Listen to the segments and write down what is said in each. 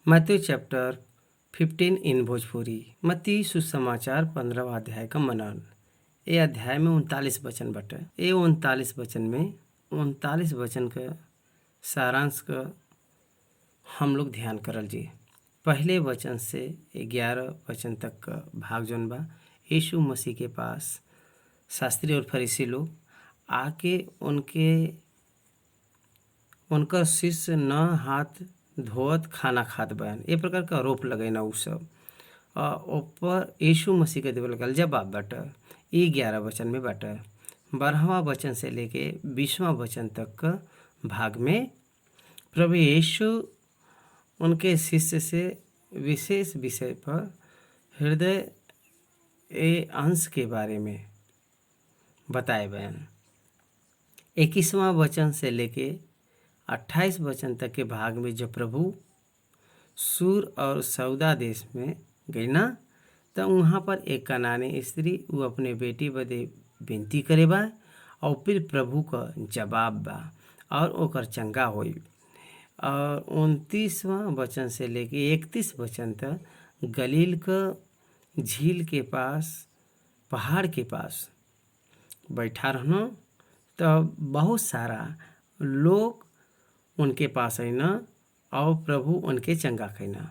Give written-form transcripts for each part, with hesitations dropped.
मत्ती चैप्टर 15 इन भोजपुरी। मत्ती सुसमाचार 15वां अध्याय का मनन। ये अध्याय में 39 वचन बटे। ये 39 वचन में 39 वचन का सारांश का हम लोग ध्यान करल जी। पहले वचन से 11 वचन तक का भाग जौन बा, यीशु मसीह के पास शास्त्री और फरीसी लोग आके उनका शिष्य न हाथ धोवत खाना खात बयान, ए प्रकार का आरोप लगेना उ सब ऊपर यीशु मसीह के देवल गल जवाब बाटे। ये 11 वचन में बाटे। 12वां वचन से लेके 20वां वचन तक का भाग में प्रभु यीशु उनके शिष्य से विशेष विषय पर हृदय ए अंश के बारे में बताए बयान। 21वां वचन से लेके 28 वचन तक के भाग में जब प्रभु सूर और सौदा देश में गई ना, तो वहाँ पर एक कनानी स्त्री वो अपने बेटी बदे विनती करे बा और फिर प्रभु का जवाब बा और ओकर चंगा होई। और 29वां वचन से लेके 31 वचन तक गलील का झील के पास पहाड़ के पास बैठा रहना, तो बहुत सारा लोग उनके पास आईना और प्रभु उनके चंगा खैना।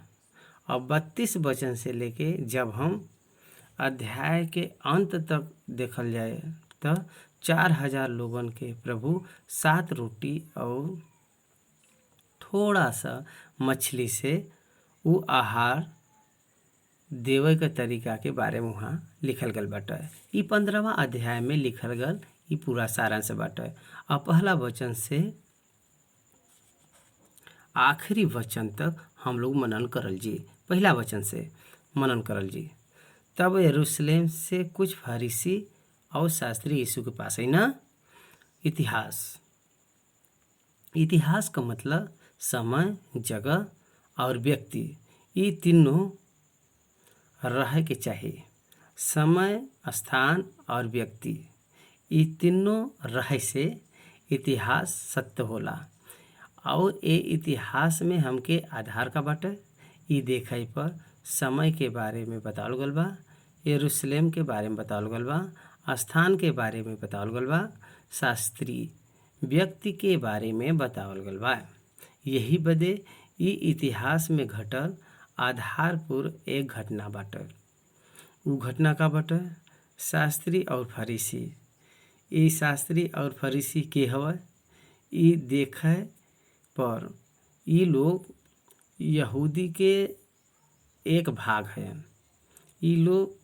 और 32 वचन से लेके जब हम अध्याय के अंत तक देखल जाए तो 4000 लोगन के प्रभु 7 रोटी और थोड़ा सा मछली से वो आहार देवे के तरीका के बारे में वहाँ लिखल गल बाटे। ई 15वां अध्याय में लिखल गल ई पूरा सारांश बाटे। और पहला वचन से आखिरी वचन तक हम लोग मनन करल जी। पहला वचन से मनन करल जी। तब यरूशलेम से कुछ फरीसी और शास्त्री यीशु के पास है ना। इतिहास का मतलब समय, जगह और व्यक्ति, ये तीनों रह के चाहिए। समय, स्थान और व्यक्ति, ये तीनों रह से इतिहास सत्य होला। और ये इतिहास में हमके आधार का बाटे। ये देखे पर समय के बारे में बतावल गल बा, यरूशलेम के बारे में बतावल गल बा, स्थान के बारे में बतावल गल बा, शास्त्री व्यक्ति के बारे में बतावल गल बा। यही बदे ये इतिहास में घटल आधारपूर्ण एक घटना बाटे। उ घटना का बाटे शास्त्री और फरीसी। ये शास्त्री और फरीसी के हवा, ये देखे पर ये लोग यहूदी के एक भाग हैं। ये लोग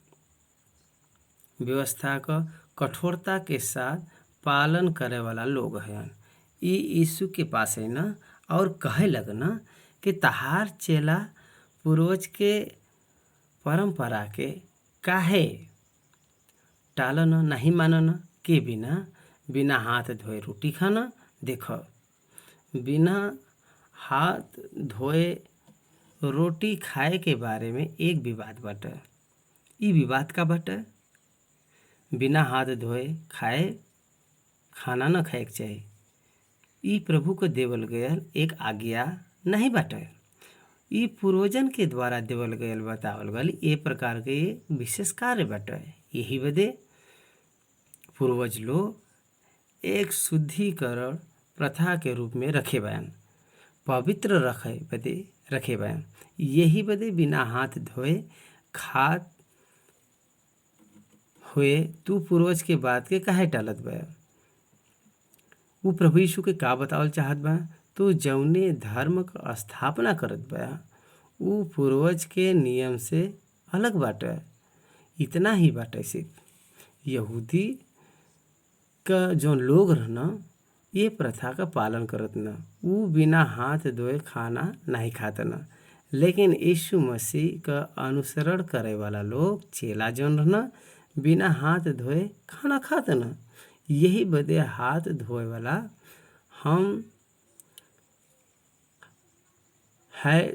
व्यवस्था का कठोरता के साथ पालन करे वाला लोग हैं। ये यीशु के पास है ना और कहे लगना कि तहार चेला पूर्वज के परंपरा के काहे टालन नहीं मानन के बिना हाथ धोए रोटी खाना। देखो, बिना हाथ धोए रोटी खाए के बारे में एक विवाद बाटे। ई विवाद का बाटे, बिना हाथ धोए खाना न खाए के चाहिए। ई प्रभु को देवल गयल एक आज्ञा नहीं बाटे। ई पूर्वजन के द्वारा देवल गयल बतावल गल ये प्रकार के विशेष कार्य बाटे। यही बदे पूर्वज लोग एक शुद्धिकरण प्रथा के रूप में रखे बयान, पवित्र रखे बयान। यही बदे बिना हाथ धोए खात हुए तू पूर्वज के बात के काहे टालत बया। वो प्रभु यीशु के का बतावल चाहत बा, तू जौने धर्म का स्थापना करत बया वो पूर्वज के नियम से अलग बाटे। इतना ही बाटे, सिर्फ यहूदी का जो लोग रहना ये प्रथा का पालन करत न, वो बिना हाथ धोए खाना नहीं खात न। लेकिन यीशु मसीह का अनुसरण करे वाला लोग चेला जौन रहना बिना हाथ धोए खाना खात न। यही बदे हाथ धोए वाला हम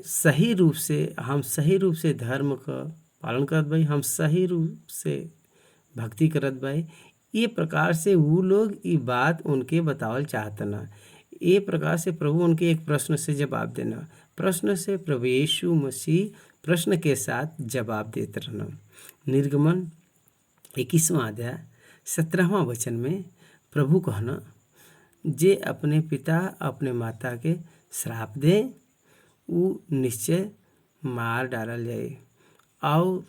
सही रूप से धर्म का पालन करत भाई, हम सही रूप से भक्ति करत भाई। ये प्रकार से वो लोग ये बात उनके बतावल चाहत न। ए प्रकार से प्रभु उनके एक प्रश्न से जवाब देना, प्रश्न से प्रभु यीशु मसीह प्रश्न के साथ जवाब देते रहना। निर्गमन 21वां अध्याय 17वां वचन में प्रभु कहना, जे अपने पिता अपने माता के श्राप दे वो निश्चय मार डालल जाए। और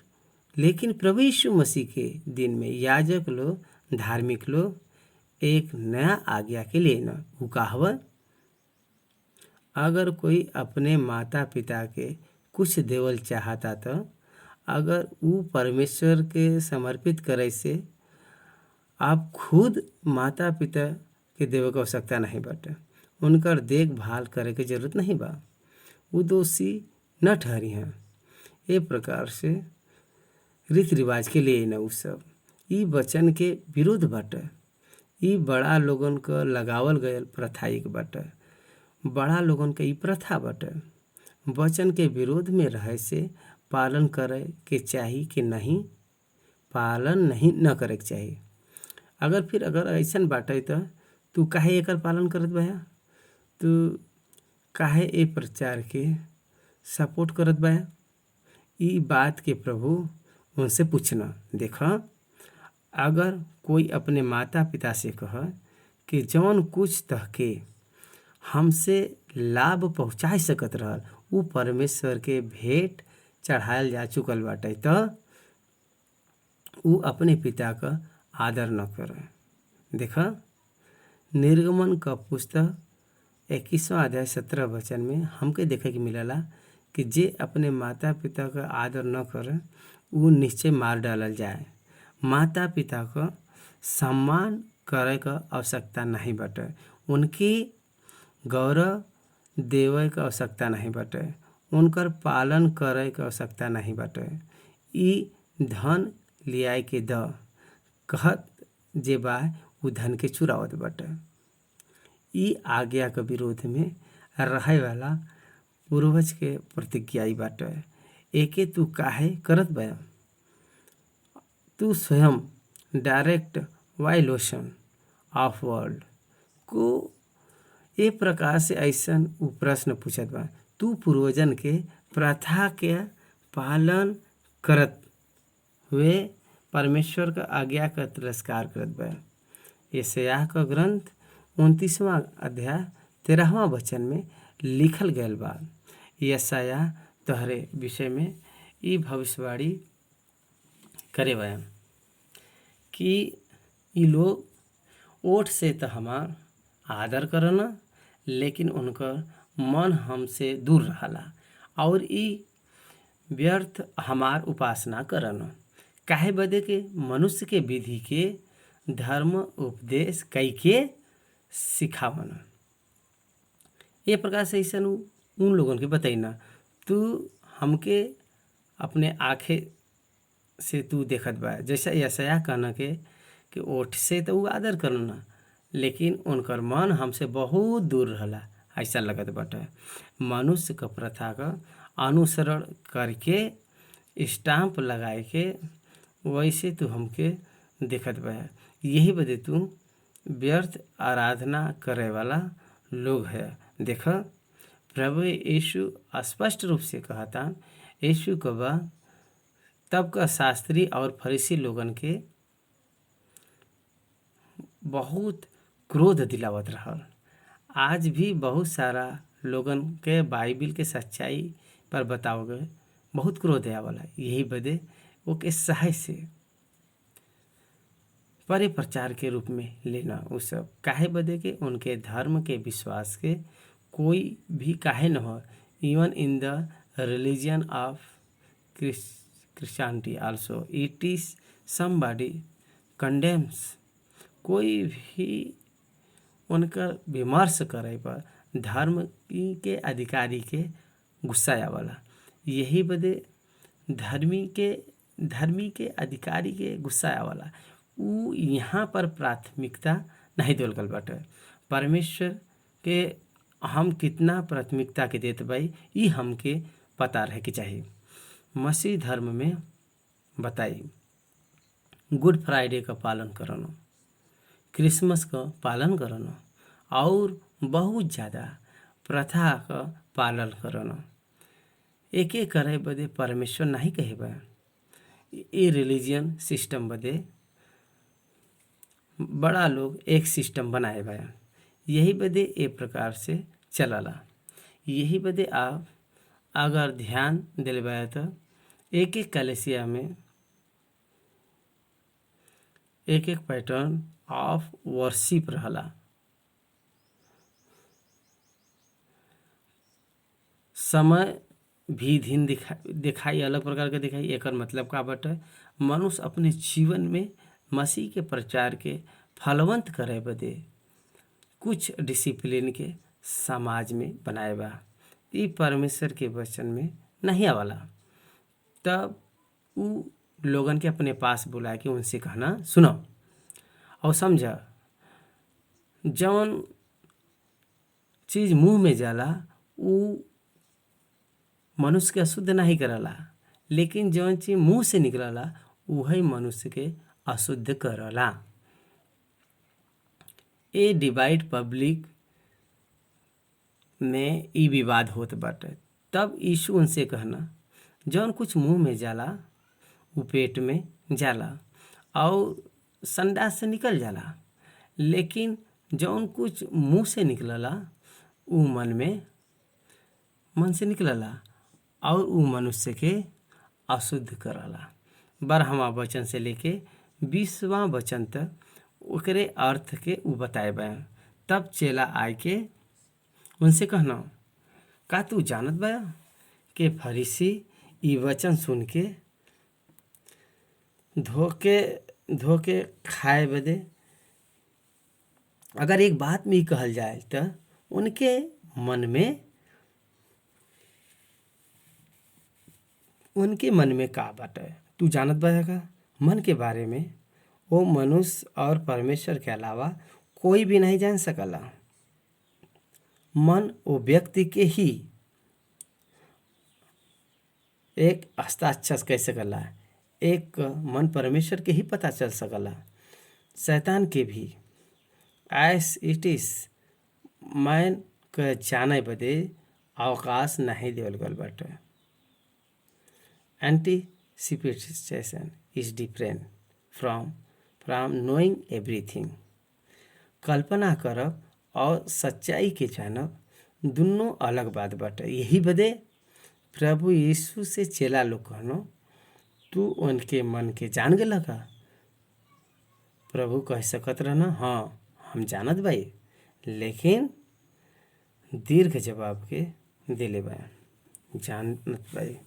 लेकिन प्रभु यीशु मसीह के दिन में याजक लोग धार्मिक लोग एक नया आज्ञा के लिए न वो कहावत, अगर कोई अपने माता पिता के कुछ देवल चाहता तो अगर वो परमेश्वर के समर्पित करे से आप खुद माता पिता के देवे के आवश्यकता नहीं बाटे, उनकर देखभाल करे के जरूरत नहीं बा, वो दोषी न ठहरी हैं। ये प्रकार से रीति रिवाज के लिए न उ सब ई वचन के विरुद्ध बाटे। ई बड़ा लोगन का लगावल गयल प्रथाइक बाटे, बड़ा लोगन के ई प्रथा बाटे। वचन के विरोध में रहे से पालन करे के चाही कि नहीं, पालन नहीं न करे के चाही। अगर ऐसन बाटे तो तू काहे एकर पालन करत बा, तू काहे ए प्रचार के सपोर्ट करत बा। ई बात के प्रभु उनसे पूछना। देखा, अगर कोई अपने माता पिता से कह कि जौन कुछ तहके हमसे लाभ पहुँचा सकत रहल वो परमेश्वर के भेंट चढ़ायल जा चुकल बाटे, तो वो अपने पिता का आदर न करे। देखा, निर्गमन का पुस्तक 21वां अध्याय 17 वचन में हमके देखे के मिलला कि जे अपने माता पिता का आदर न करे वो निश्चय मार डालल जाए। माता पिता का सम्मान करे का आवश्यकता नहीं बाटे, उनकी गौरव देवे का आवश्यकता नहीं बाटे, उनकर पालन करे का आवश्यकता नहीं बाटे। ई धन लियाए के द कहत जे बा वो धन के चुरावत बाटे। ई आज्ञा के विरोध में रहे वाला पूर्वज के प्रतिज्ञा बाटे। एके तू काहे करत बा, तू स्वयं डायरेक्ट वायलेशन ऑफ वर्ल्ड को ए प्रकार से ऐसन उ प्रश्न पूछत बा। तू पूर्वजन के प्रथा के पालन करत हुए परमेश्वर का आज्ञा का तिरस्कार करत बा। यशायाह का ग्रंथ 29वां अध्याय 13वां वचन में लिखल गयल बा। यशायाह तोहरे विषय में ई भविष्यवाणी करे बा कि ई लोग ओठ से तो हमार आदर करना, लेकिन उनकर मन हमसे दूर रहला और ई व्यर्थ हमार उपासना करना। काहे बदे के मनुष्य के विधि के धर्म उपदेश कई के सिखावना। ये प्रकार से ऐसा उन लोगों के बताइना, तू हमके अपने आँखें से तू देखत बा। जैसा यशायाह कहना के कि ओठ से तो वो आदर करना, लेकिन उनकर मन हमसे बहुत दूर रहला ऐसा लगत बाटे। मनुष्य का प्रथा का अनुसरण करके स्टाम्प लगाए के वैसे तू हमके देखत बा। यही वजह तू व्यर्थ आराधना करे वाला लोग है। देखा, प्रभु यीशु स्पष्ट रूप से कहता, यीशु कबा तब का शास्त्री और फरीसी लोगन के बहुत क्रोध दिलावत रहल। आज भी बहुत सारा लोगन के बाइबिल के सच्चाई पर बताओगे बहुत क्रोध आवाला। यही बदे वो के सहाय से परे प्रचार के रूप में लेना। वो सब काहे बदे के उनके धर्म के विश्वास के कोई भी काहे न हो। Even in the religion of Christianity also it is somebody condemns, कोई भी उनका विमर्श करे पर धर्म के अधिकारी के गुस्सा आवाला। यही बदे धर्मी के अधिकारी के गुस्सा आवाला। उ यहाँ पर प्राथमिकता नहीं देवल गल बाटे। परमेश्वर के हम कितना प्राथमिकता के देते भाई ये हमके पता रहे के चाहिए। मसीह धर्म में बताई गुड फ्राइडे का पालन करना, क्रिसमस का पालन करना और बहुत ज़्यादा प्रथा क पालन करन। एके करे बदे परमेश्वर नहीं कहे बा। ये रिलीजियन सिस्टम बदे बड़ा लोग एक सिस्टम बनाए बा। यही बदे ए प्रकार से चलला। यही बदे आप अगर ध्यान दिले बा तो एक एक कलेसिया में एक एक पैटर्न ऑफ वर्शिप रहला। समय भी भिन्न दिखाई अलग प्रकार के दिखाई। एकर मतलब का बाटे मनुष्य अपने जीवन में मसीह के प्रचार के फलवंत करे बदे कुछ डिसिप्लिन के समाज में बनाए बा। ई परमेश्वर के वचन में नहीं आवाला। तब उ लोगन के अपने पास बुला के उनसे कहना सुनो और समझा। जौन चीज मुंह में जाला उ मनुष्य के अशुद्ध नहीं करला, लेकिन जौन चीज मुंह से निकलला वही मनुष्य के अशुद्ध करला। ए डिवाइड पब्लिक में ई विवाद होत बाटे। तब यीशु उनसे कहना जौन कुछ मुंह में जाला उ पेट में जाला और संडास से निकल जाला, लेकिन जौन कुछ मुंह से निकलला उ मन से निकलला और उ मनुष्य के अशुद्ध करला। 12वां वचन से लेके 20वां वचन तक ओकरे अर्थ के उ बताए बा। तब चेला आए के उनसे कहना का तू जानत बा के फरीसी ई वचन सुन के धोके खाए बदे अगर एक बात में ही कहल जाए तो उनके मन में का बाटे तू जानत बा का मन के बारे में वो मनुष्य और परमेश्वर के अलावा कोई भी नहीं जान सकला। मन वो व्यक्ति के ही एक हस्ताक्षर कह सकला। एक मन परमेश्वर के ही पता चल सकला। शैतान के भी एस इट इज मैन के जाने बदे अवकाश नहीं देवल गल बाटे। Anticipation is different from knowing everything. कल्पना करब और सच्चाई के जानब दोनों अलग बात बाटे। यही बदे प्रभु यीशु से चेला लोग कहनो तू उनके मन के जान गेला का। प्रभु कह सकत रहना हाँ हम जानत भाई, लेकिन दीर्घ जवाब के दिले बा जानत भाई।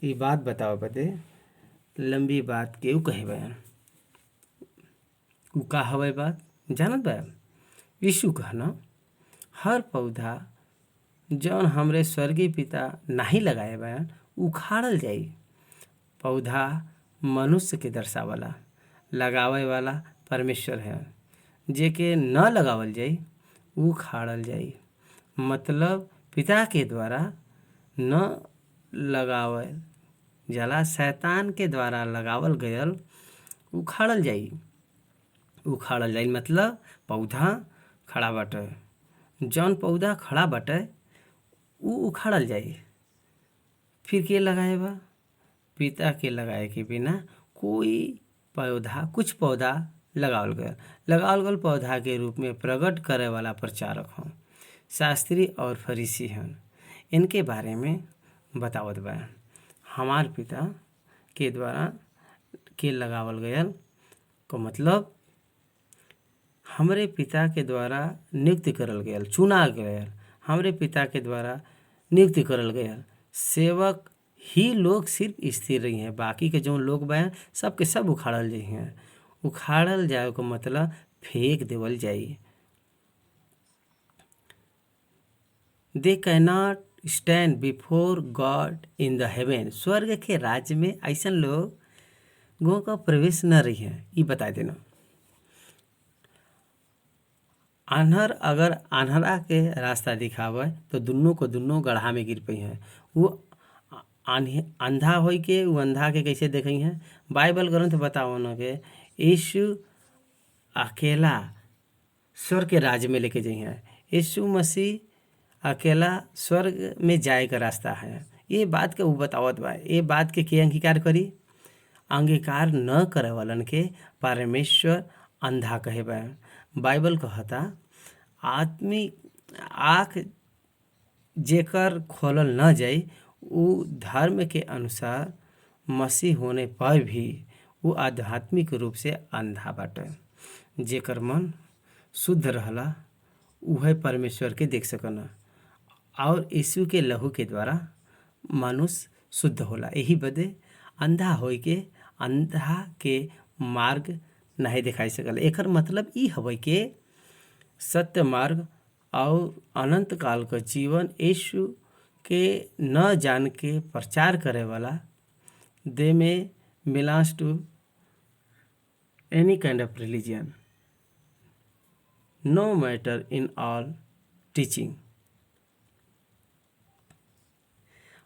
ये बात बताओ बदे लंबी बात के कहे बा उ का हवे बात जानत बा। यीशु कहना हर पौधा जौन हमरे स्वर्गीय पिता नहीं लगाए बा उखाड़ल जाई। पौधा मनुष्य के दर्शावला, लगावे वाला परमेश्वर है। जेके न लगावल जाई उखाड़ल जाई। मतलब पिता के द्वारा न लगावल जाला, शैतान के द्वारा लगावल गयल उखाड़ल जाई। मतलब पौधा खड़ा बाटे, जौन पौधा खड़ा बाटे उ उखाड़ल जाई। फिर के लगाए बा पिता के लगाए के बिना कुछ पौधा लगावल गल पौधा के रूप में प्रकट करे वाला प्रचारक हों, शास्त्री और फरीसी हन। इनके बारे में बतावत बा हमार पिता के द्वारा के लगावल गयल को मतलब हमरे पिता के द्वारा नियुक्त करल गयल, चुना गयल, हमरे पिता के द्वारा नियुक्त करल गयल सेवक ही लोग सिर्फ स्थिर रही हैं। बाकी के जो लोग बा सब के सब उखाड़ल जाइ हैं। उखाड़ल जाए को मतलब फेंक देवल जाई। They can not stand before God in the haven. स्वर्ग के राज्य में ऐसा लोगों का प्रवेश न रही है। ये बता देना आन्हर अगर आन्हरा के रास्ता दिखावे तो दुनों को दुनों गड्ढा में गिर पई हैं। वो अंधा होई के वो अंधा के कैसे देखई हैं। बाइबल ग्रंथ बताओ न के यीशु अकेला स्वर्ग के राज्य में लेके जाइ हैं। यीशु मसीह अकेला स्वर्ग में जाए का रास्ता है। ये बात के उ बतावत बा। ये बात के अंगीकार करी? अंगीकार न करे वालन के परमेश्वर अंधा कहे बा। बाइबल कहता आत्मिक आँख जेकर खोलल न जाई उ धर्म के अनुसार मसीह होने पर भी वो आध्यात्मिक रूप से अंधा बाटे। जेकर मन शुद्ध रहला उहे परमेश्वर के देख सकना और यीशु के लहू के द्वारा मनुष्य शुद्ध होला। यही बदे अंधा होई के अंधा के मार्ग नहीं दिखाई सकल। एकर मतलब ई हवे के सत्य मार्ग और अनंत काल का जीवन यीशु के न जान के प्रचार करे वाला दे में belongs to any kind of religion, no matter in all teaching।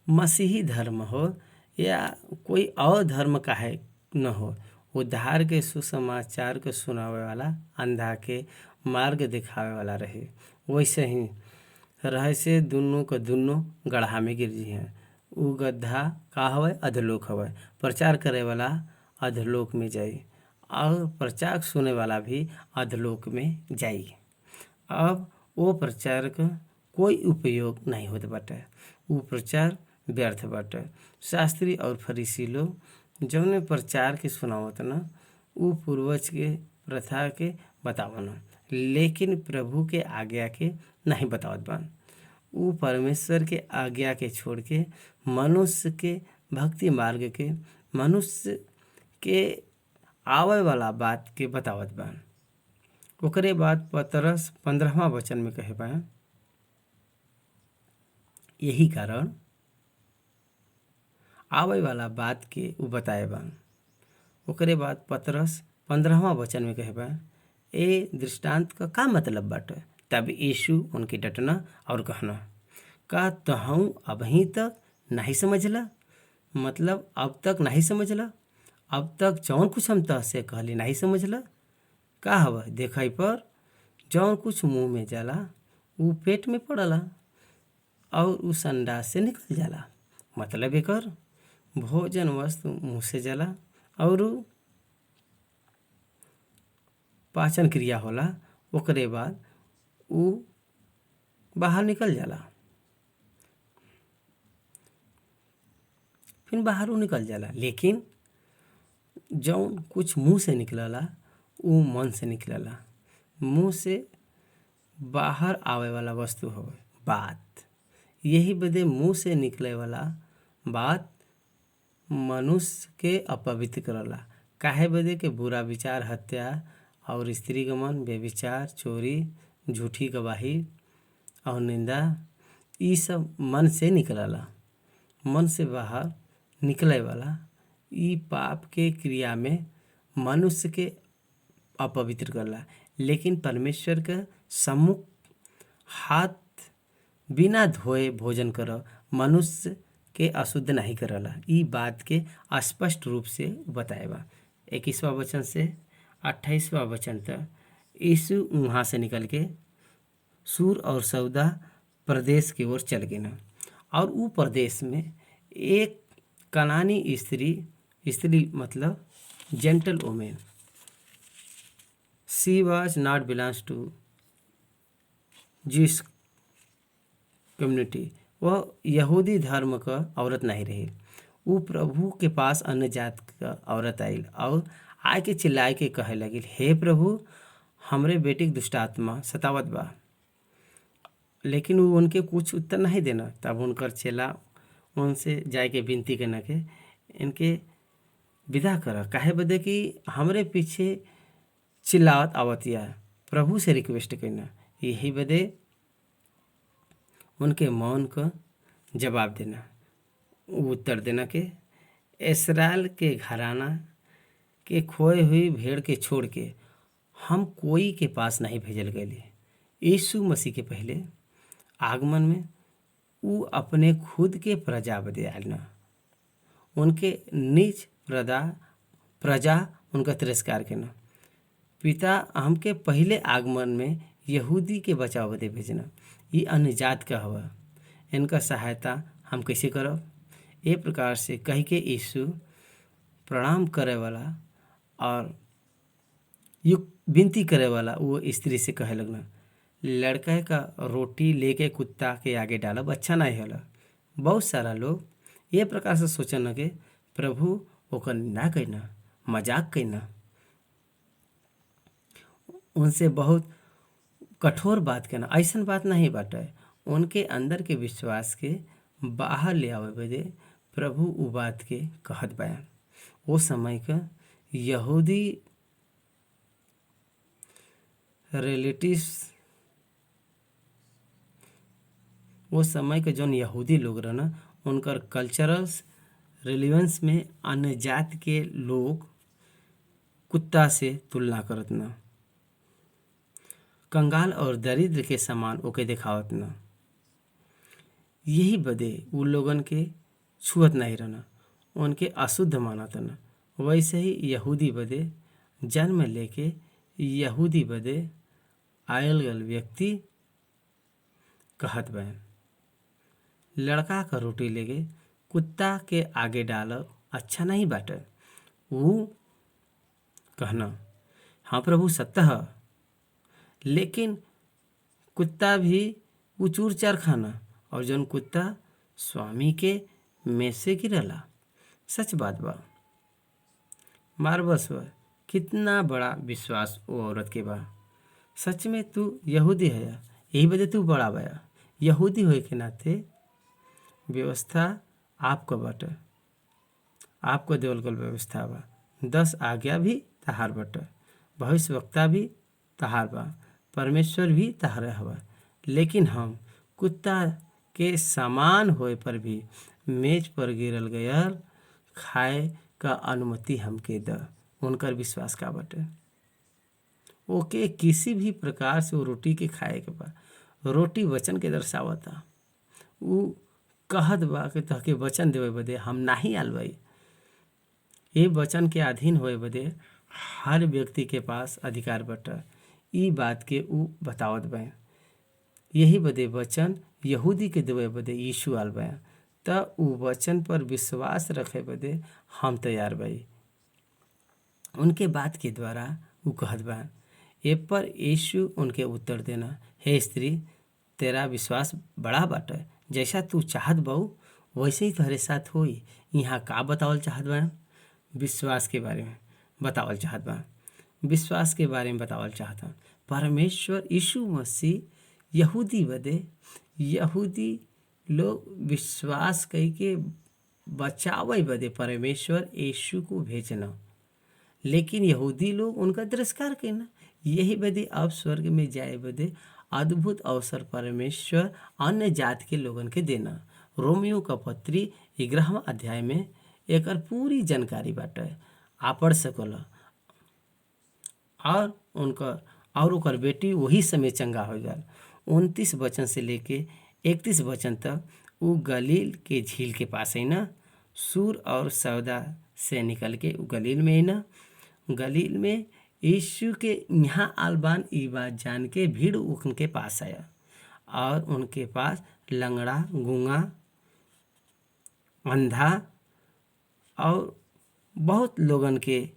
मसीही धर्म हो या कोई और धर्म काहे न हो, उद्धार के सुसमाचार को सुनावे वाला अंधा के मार्ग दिखावे वाला रहे। वैसे ही रहे से दुनों को दुनों गड्ढा में गिर जी हैं। उ गड्ढा का हवे? अधलोक हवे। प्रचार करे वाला अधलोक में जाई और प्रचार सुने वाला भी अधलोक में जाई। अब वो प्रचार का कोई उपयोग नहीं होत बाटे। वो प्रचार व्यर्थ बाटे। शास्त्री और फरीसी लोग जौने प्रचार के सुनावत ना उ पूर्वज के प्रथा के बतावन, लेकिन प्रभु के आज्ञा के नहीं बतावत बान। उ परमेश्वर के आज्ञा के छोड़ के मनुष्य के भक्ति मार्ग के, मनुष्य के आवे वाला बात के बतावत बान। ओकरे बाद पतरस 15वां वचन में कहे बा, यही कारण आवे वाला बात के उ बताए बा। ओकरे बाद पतरस 15वां वचन में कहे बा, ए दृष्टांत का मतलब बाटे? तब यीशु उनकी डटना और कहना, का तहु अभी तक नहीं समझला? मतलब अब तक नहीं समझला? अब तक जौन कुछ हम तह से कहली नहीं समझला? का हवा देखई पर जौन कुछ मुंह में जाला उ पेट में पड़ला और उ संडास से निकल जाला। मतलब एकर भोजन वस्तु मुंह से जाला और पाचन क्रिया होला, ओकरे बाद उ बाहर निकल जाला, फिर बाहर उ निकल जाला। लेकिन जौन कुछ मुंह से निकलला उ मन से निकलला। मुंह से बाहर आवे वाला वस्तु हो बात। यही बदे मुंह से निकले वाला बात मनुष्य के अपवित्र करला। काहे बदे के बुरा विचार, हत्या और स्त्री गमन, व्यभिचार, चोरी, झूठी गवाही और निंदा, ई सब मन से निकलला। मन से बाहर निकले वाला ई पाप के क्रिया में मनुष्य के अपवित्र करला। लेकिन परमेश्वर के सम्मुख हाथ बिना धोए भोजन कर मनुष्य के अशुद्ध नहीं करला। ई बात के स्पष्ट रूप से बताए बा। 21वां वचन से 28वां वचन तक यीशु वहाँ से निकल के सूर और सौदा प्रदेश की ओर चल गए और उ प्रदेश में एक कनानी स्त्री मतलब gentile women, she was not belongs to Jewish community. वह यहूदी धर्म का औरत नहीं रही। वो प्रभु के पास अन्य जात का औरत आई और आके के चिल्लाए के कहे लगी, हे प्रभु, हमरे बेटी के दुष्टात्मा सतावत बा। लेकिन वो उनके कुछ उत्तर नहीं देना। तब उनकर चेला उनसे जाए के विनती करना के इनके विदा कर, काहे बदे कि हमरे पीछे चिल्लावत आवतिया। प्रभु से रिक्वेस्ट करना। यही बदे उनके मौन का जवाब देना, उत्तर देना के इस्राएल के घराना के खोए हुई भेड़ के छोड़ के हम कोई के पास नहीं भेजल गए। यीशु मसीह के पहले आगमन में वो अपने खुद के प्रजा बदे आयल न। उनके निज प्रजा उनका तिरस्कार के न। पिता हमके पहले आगमन में यहूदी के बचाव बदे भेजना। ये अन्य जात का हवा, इनका सहायता हम कैसे करब? ए प्रकार से कह के यीशु प्रणाम करे वाला और विनती करे वाला वो स्त्री से कहे लगना, लड़का का रोटी लेके कुत्ता के आगे डालब अच्छा नहीं होला। बहुत सारा लोग ये प्रकार से सोचन कि प्रभु ओकर ना कहना, मजाक कहना, उनसे बहुत कठोर बात कहना। ऐसा बात नहीं बाटे। उनके अंदर के विश्वास के बाहर ले आवे बदे प्रभु उ बात के कहत बयान। वो समय का यहूदी रिलेटिव्स, वो समय के जौन यहूदी लोग रहना, उनकर कल्चरल रिलेवेंस में अन्य जात के लोग कुत्ता से तुलना करत ना, कंगाल और दरिद्र के समान ओके दिखावत ना। यही बदे उ लोगन के छुअत नहीं रहना, उनके अशुद्ध मानत ना। वैसे ही यहूदी बदे जन्म लेके यहूदी बदे आयल गल व्यक्ति कहत बहन, लड़का का रोटी लेके कुत्ता के आगे डालब अच्छा नहीं बाटे। वो कहना, हाँ प्रभु सत्य है, लेकिन कुत्ता भी वो चूर चार खाना, और जौन कुत्ता स्वामी के में से गिरला। सच बात बा। मार बस बा, कितना बड़ा विश्वास वो औरत के बा। सच में तू यहूदी है, यही वजह तू बड़ा बया। यहूदी होए के नाते व्यवस्था आपको बाटे, आपको देवल गल व्यवस्था बा। 10 आज्ञा भी तहार बाटे, भविष्यवक्ता भी तहार बा, परमेश्वर भी तहार हवा। लेकिन हम कुत्ता के समान होए पर भी मेज पर गिरल गयल खाए का अनुमति हमके द। उनकर विश्वास का बाटे, ओके किसी भी प्रकार से वो रोटी के खाए के बा। रोटी वचन के दर्शावता। उ कहत बा कि तहके वचन देवे बदे हम नाही आल बाई। ये वचन के अधीन होए बदे हर व्यक्ति के पास अधिकार बटा। ई बात के उ बतावत बा। यही बदे वचन यहूदी के देवे बदे यीशु आल बा। त उ वचन पर विश्वास रखे बदे हम तैयार बाई। उनके बात के द्वारा उ कहत बा। ए पर यीशु उनके उत्तर देना, हे स्त्री, तेरा विश्वास बड़ा बाटे, जैसा तू चाहत बाऊ वैसे ही तुम्हारे साथ होई। यहाँ का बतावल चाहत बा? विश्वास के बारे में बतावल चाहत बा। विश्वास के बारे में बतावल चाहता। परमेश्वर यीशु मसीह यहूदी बदे, यहूदी लोग विश्वास कई के बचावे बदे परमेश्वर यीशु को भेजना, लेकिन यहूदी लोग उनका तिरस्कार करना। यही बदे अब स्वर्ग में जाए बदे अद्भुत अवसर परमेश्वर अन्य जात के लोगन के देना। रोमियो का पत्री 11वां अध्याय में एकर पूरी जानकारी बाटे, आप पढ़ सकला। और ओकर बेटी वही समय चंगा हो जाए। 29 वचन से लेके 31 वचन तक वो गलील के झील के पास है ना, सूर और सौदा से निकल के गलील में है ना, गलील में यीशु के यहाँ आलबान ई बात जान के भीड़ उनके पास आया, और उनके पास लंगड़ा, गूंगा, अंधा और बहुत लोगन के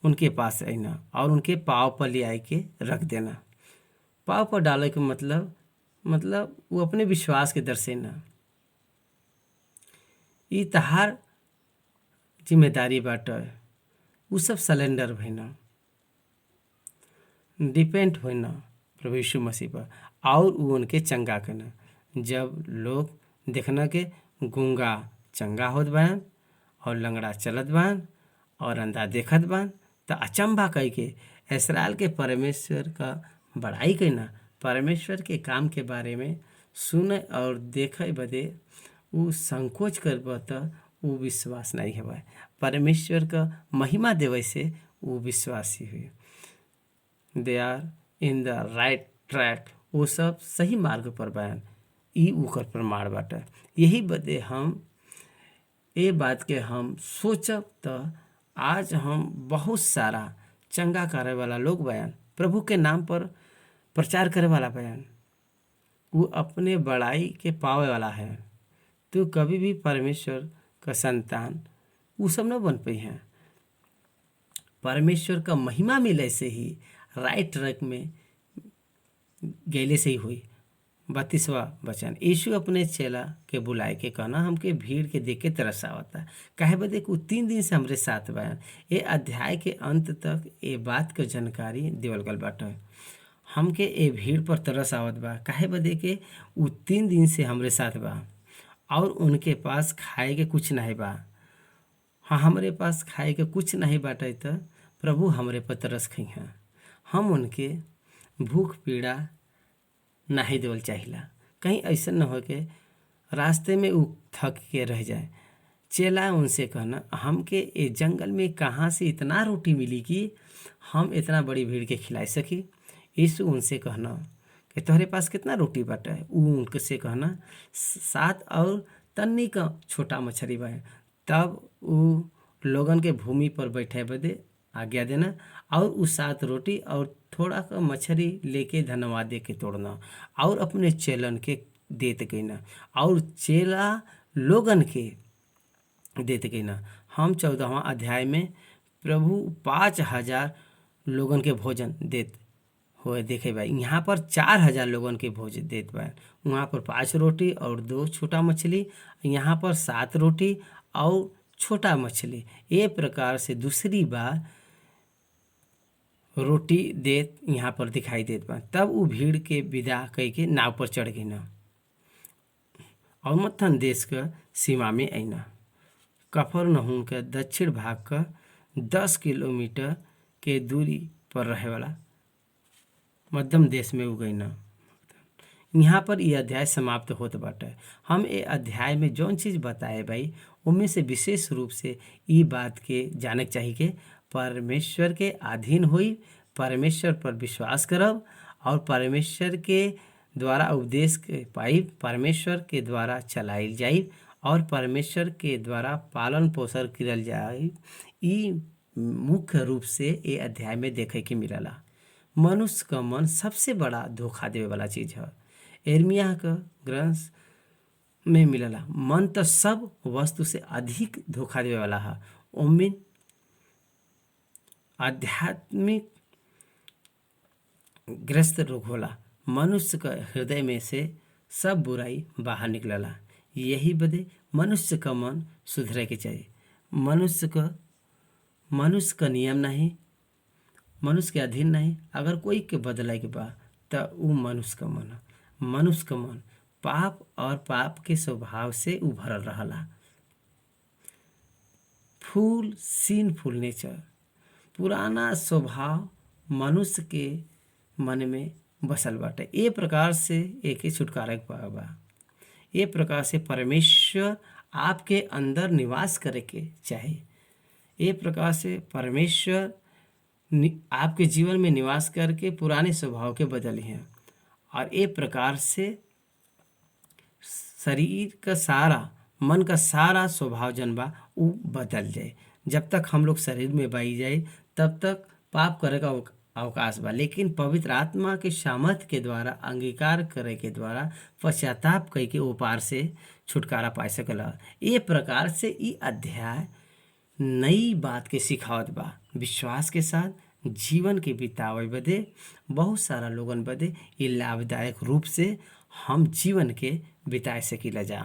उनके पास आईना, और उनके पाँव पर ले आए के रख देना। पाँव पर डाले के मतलब वो अपने विश्वास के दर्शेना। ई तहार जिम्मेदारी बाटे। वो सब सलेंडर भइना, डिपेंड होना प्रभु यीशु मसीह पर, और वो उनके चंगा करना। जब लोग देखना के गूंगा चंगा होत बान, और लंगड़ा चलत बान, और अंधा देखत बान, तो अचंभा कई के इस्राएल के परमेश्वर का बड़ाई करना। परमेश्वर के काम के बारे में सुने और देखे बदे वो संकोच कर तो वो विश्वास नहीं है। परमेश्वर का महिमा देवे से वो विश्वासी हुई। They are in the right track, वो सब सही मार्ग पर बयान। ई उकर प्रमाण बाटे। यही बदे हम ये बात के हम सोचब तो आज हम बहुत सारा चंगा करे वाला लोग बयान प्रभु के नाम पर प्रचार करे वाला बयान, वो अपने बड़ाई के पावे वाला है। तो कभी भी परमेश्वर का संतान वो सब न बन पाई हैं। परमेश्वर का महिमा मिले से ही राइट ट्रैक में गैले से ही हुई। 32वां वचन, यीशु अपने चेला के बुलाए के कहना, हमके भीड़ के देख के तरस आवता काहे बदे कि 3 दिन से हमरे साथ बयान। ये अध्याय के अंत तक ये बात के जानकारी देवल गल बाटे। हमके ए भीड़ पर तरस आवत बा काहे बदे के उ 3 दिन से हमरे साथ बा और उनके पास खाए के कुछ नहीं बा। हाँ, हमरे पास खाए के कुछ नहीं बाटे तो प्रभु हमरे पर तरस खई हैं। हम उनके भूख पीड़ा नहीं देवल चाहिला, कहीं ऐसा न हो के रास्ते में उ थक के रह जाए। चेला उनसे कहना, हमके ये जंगल में कहाँ से इतना रोटी मिली कि हम इतना बड़ी भीड़ के खिला सकी। यीशु उनसे कहना कि तोहरे पास कितना रोटी बाटे। उ उनसे कहना, 7 और तन्नी का छोटा मछली बा। तब उ लोगन के भूमि पर बैठे बदे आज्ञा देना और उ 7 रोटी और थोड़ा का मछली लेके धन्यवाद दे के तोड़ना और अपने चेलन के देत गईना और चेला लोगन के देत गईना। हम 14वां अध्याय में प्रभु 5000 लोगन के भोजन देत हुए देखे बा। यहाँ पर 4000 लोगन के भोजन देत बा। वहाँ पर 5 रोटी और 2 छोटा मछली, यहाँ पर 7 रोटी और छोटा मछली। ये प्रकार से दूसरी बार रोटी देत यहाँ पर दिखाई देत बा। तब वो भीड़ के विदा कई के नाव पर चढ़ गई ना और मत्थन देश का सीमा में आईना। कफरनहूम के दक्षिण भाग का 10 किलोमीटर के दूरी पर रहे वाला मध्यम देश में उगईना। यहाँ पर यह अध्याय समाप्त होत बाटे। हम ये अध्याय में जौन चीज़ बताए भाई उनमें से विशेष रूप से ये बात के जाने के चाहिए कि परमेश्वर के अधीन हुई, परमेश्वर पर विश्वास करब और परमेश्वर के द्वारा उपदेश के पाई, परमेश्वर के द्वारा चलाइल जाई और परमेश्वर के द्वारा पालन पोषण करल जाई। ई मुख्य रूप से ये अध्याय में देखे के मिलला। मनुष्य का मन सबसे बड़ा धोखा देवे वाला चीज है। यिर्मयाह का ग्रंथ में मिलला, मन तो सब वस्तु से अधिक धोखा देवे वाला है। उम्मीद आध्यात्मिक ग्रस्त रोग होला। मनुष्य का हृदय में से सब बुराई बाहर निकलला। यही बदे मनुष्य का मन सुधरे के चाहिए। मनुष्य का नियम नहीं, मनुष्य के अधीन नहीं। अगर कोई के बदलाए के बा तो वो मनुष्य का मन, मनुष्य का मन पाप और पाप के स्वभाव से उभरल रहला। सिंफुल नेचर, पुराना स्वभाव मनुष्य के मन में बसल बाटे। ये प्रकार से एक छुटकारा के पावे बा। ये प्रकार से परमेश्वर आपके अंदर निवास करे के चाहे। ये प्रकार से परमेश्वर आपके जीवन में निवास करके पुराने स्वभाव के बदली हैं और ये प्रकार से शरीर का सारा, मन का सारा स्वभाव जन बा वो बदल जाए। जब तक हम लोग शरीर में बाई जाए तब तक पाप करे का अवकाश बा, लेकिन पवित्र आत्मा के सामर्थ के द्वारा अंगीकार करे के द्वारा पश्चाताप कई के उपार से छुटकारा पाए सकला। ये प्रकार से ये अध्याय नई बात के सिखावत बा। विश्वास के साथ जीवन के बितावे बदे बहुत सारा लोगन बदे ये लाभदायक रूप से हम जीवन के बिताए सकीला जा।